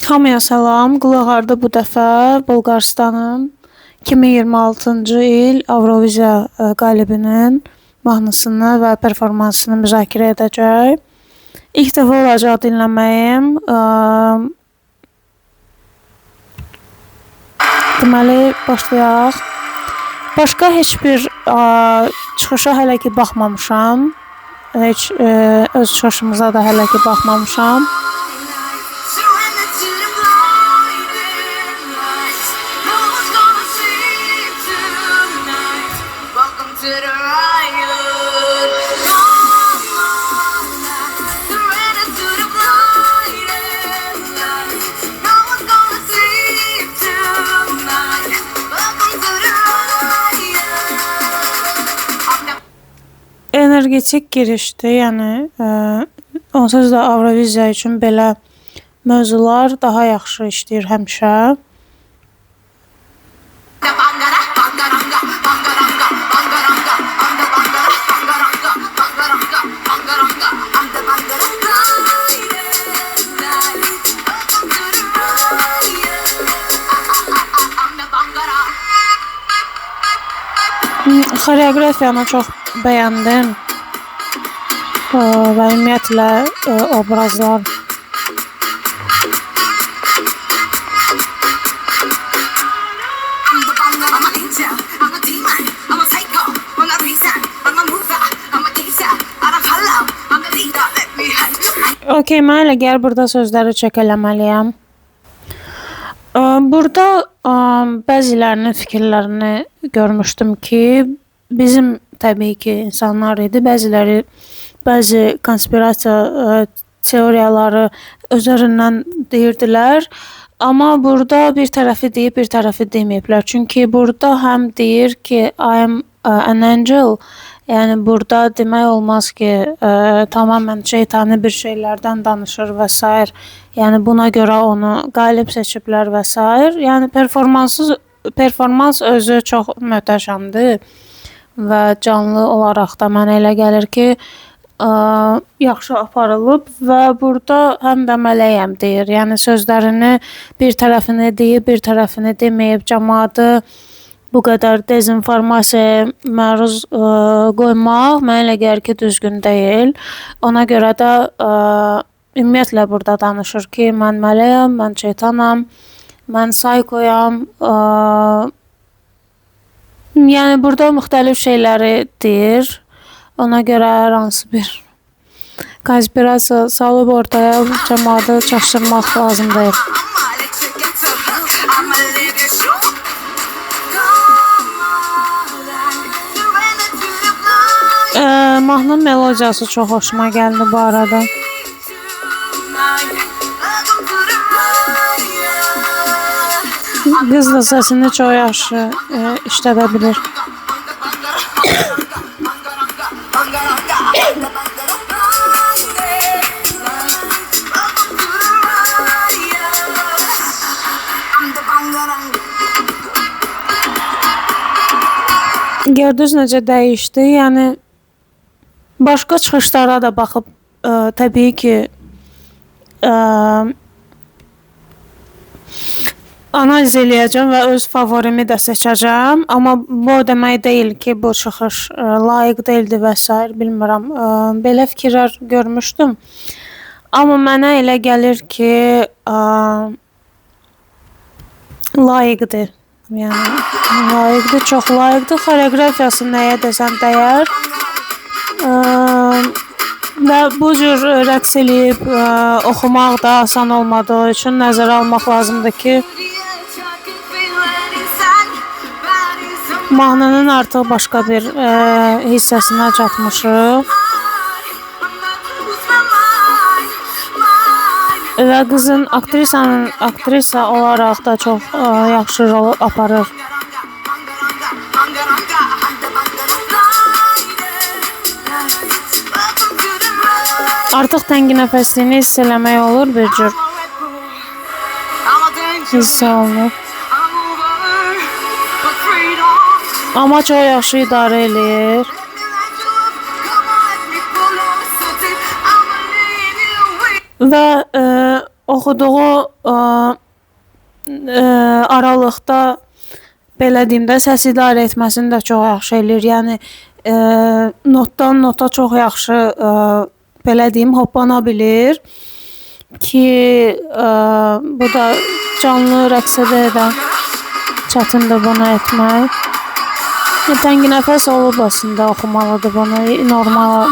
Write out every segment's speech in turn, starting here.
Hamıya salam. Qulağarda bu dəfə Bolqarıstanın 2026-cı il Avroviziya qalibinin mahnısını və performansını müzakirə edəcək. İlk dəfə olacaq dinləməyim. Deməli, başlayaq. Başqa heç bir çıxışa hələ ki baxmamışam. Heç öz çıxışımıza da hələ ki baxmamışam. Energetik girişdi, yəni onsuz da Avroviziya üçün belə mövzular daha yaxşı işləyir həmişə. Xoreografiyanı çox bəyəndim və ümumiyyətlə obrazlar. Okey, mən elə gəl burada sözləri çək eləməliyəm. Burada bəzilərinin fikirlərini görmüşdüm ki, bizim təbii ki insanlar idi. Bəzi konspirasiya teoriyaları özlərindən deyirdilər. Amma burada bir tərəfi deyib, bir tərəfi deməyiblər. Çünki burada həm deyir ki, I am an angel. Yəni burada demək olmaz ki, tamamən şeytani bir şeylərdən danışır və s. Yəni buna görə onu qalib seçiblər və s. Yəni performans özü çox möhtəşəmdir və canlı olaraq da mənə elə gəlir ki, yaxşı aparılıb və burada həm də mələyəm deyir. Yəni sözlərini bir tərəfini deyib, bir tərəfini deməyib, cəmaatı bu qədər dezinformasiyaya məruz qoymaq mənə elə gəlir ki, düzgün deyil. Ona görə də ümumiyyətlə burada danışır ki, mən mələyəm, mən şeytanam, mən saykoyam. Yəni burada müxtəlif şeyləri deyir. Ona görə hər hansı bir konspirasiya salıb ortaya cəmaatı çaşdırmaq lazım deyil. Mahnının melodiyası çox xoşuma gəldi bu arada. Qız da səsini çox yaxşı işlədə bilir. Gördünüz necə dəyişdi? Yəni başqa çıxışlara da baxıb təbii ki analiz eləyəcəm və öz favorimi də seçəcəm. Amma bu demək deyil ki, bu çıxış layiq deyildi və s. bilmirəm. Belə fikirlər görmüşdüm. Amma mənə elə gəlir ki, layiqdir. Yəni layiqdir, çox layiqdir. Xoreografiyası nəyə desən dəyər. Və bu cür rəqs eləyib oxumaq da asan olmadığı üçün nəzərə almaq lazımdır ki, mahnının artıq başqa bir hissəsinə çatmışıq. Və qızın aktrisa olaraq da çox yaxşı rol aparır. Artıq tənginəfəsliyini hiss eləmək olur bir cür. Hiss olunur. Amma çox yaxşı idarə eləyir. Və oxuduğu aralıqda belə deyim də səs idarə etməsini də çox yaxşı eləyir. Yəni notdan nota çox yaxşı belə deyim hoppana bilir ki, bu da canlı rəqsədə də çətindir bunu etmək. Tənginəfəs olub aslında oxumalıdır bunu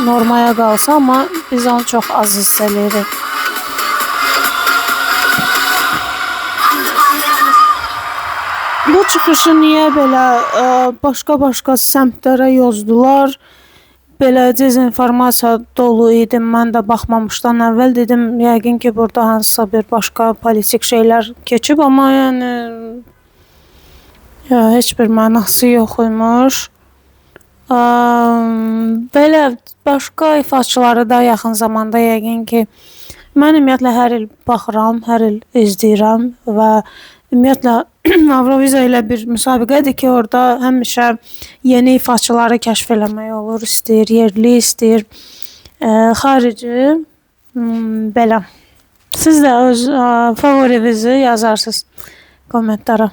normaya qalsa, amma biz onu çox az hiss eləyirik. Bu çıxışı niyə belə başqa səmtlərə yozdular? Belə dezinformasiya dolu idi. Mən də baxmamışdan əvvəl dedim, yəqin ki, burada hansısa bir başqa politik şeylər keçib, amma yəni heç bir mənası yox imiş. Belə başqa ifaçıları da yaxın zamanda yəqin ki, mən ümumiyyətlə hər il baxıram, hər il izləyirəm və ümumiyyətlə Avroviziya elə bir müsabiqədir ki, orada həmişə yeni ifaçıları kəşf eləmək olur, istəyir yerli, istəyir xarici. Belə. Siz də öz favorinizi yazarsınız kommentlərə.